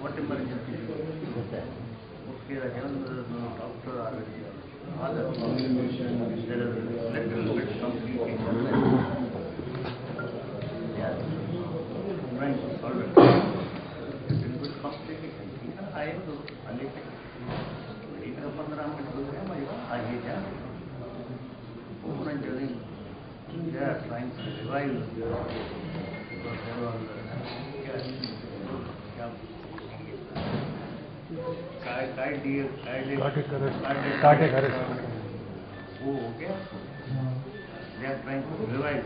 What emergency is that? Okay, the given doctor already other there is little bit complicated. Yeah, trying to solve it. Little bit complication. I am to only 15 minutes I get there. They are trying to revive because there was cardiac arrest. Oh, okay. They are trying to revive.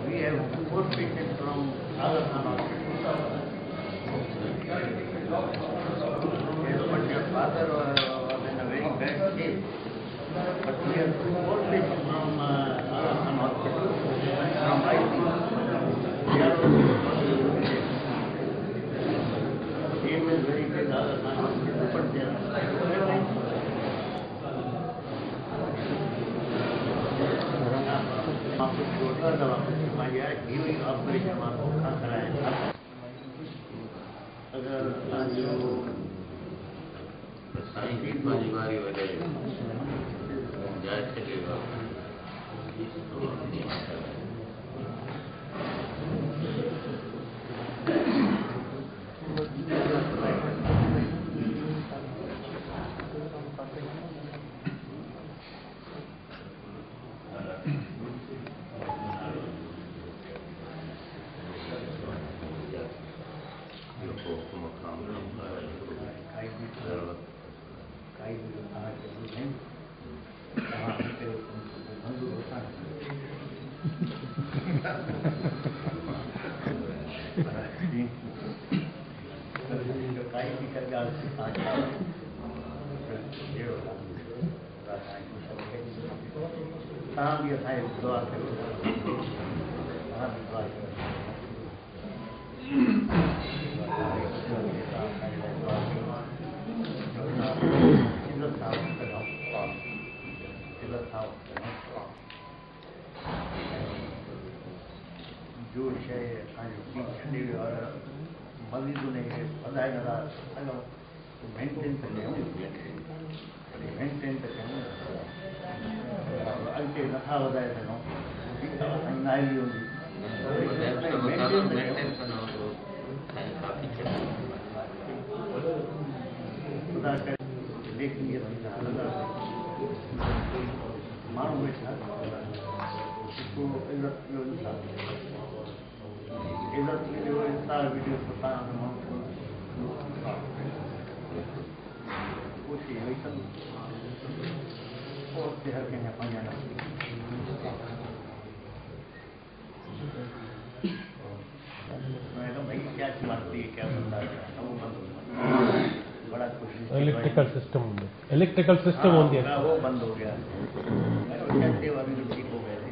We have 4 patients from Rajasthan hospital. Yes, but your father was in a very bad shape. But we have 4 patients from Rajasthan hospital from IC. They are also name is very big Rajasthan hospital, but they are आपको छोटा दवा operation कराया अगर जो scientific बीमारी वाले जांच चलेगा जो शइ असांजो छॾे और मरीज़ ने ॿधाए नथा सघूं मेंटेन करने मेंटेन करने अॻिते नथा वधाए सघूं असांजी नाइली हूंदी ख़ुदा करे लेकिन ये माण्हू वेठा हिकु इज़त जो इंसान इज़त जो इंसान वीडियो तव्हांखे माण्हू कोशिशि इहो ई कंदो पोइ हर कंहिंजा पंहिंजा मैडम भाई क्या चलाती है क्या बंदा है वो बंद हो गया बड़ा कोशिश इलेक्ट्रिकल सिस्टम होती है वो बंद हो गया कहते वाले जो ठीक हो गए थे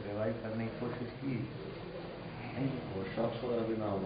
रिवाइव करने की कोशिश की वो शॉक्स वगैरह भी ना हो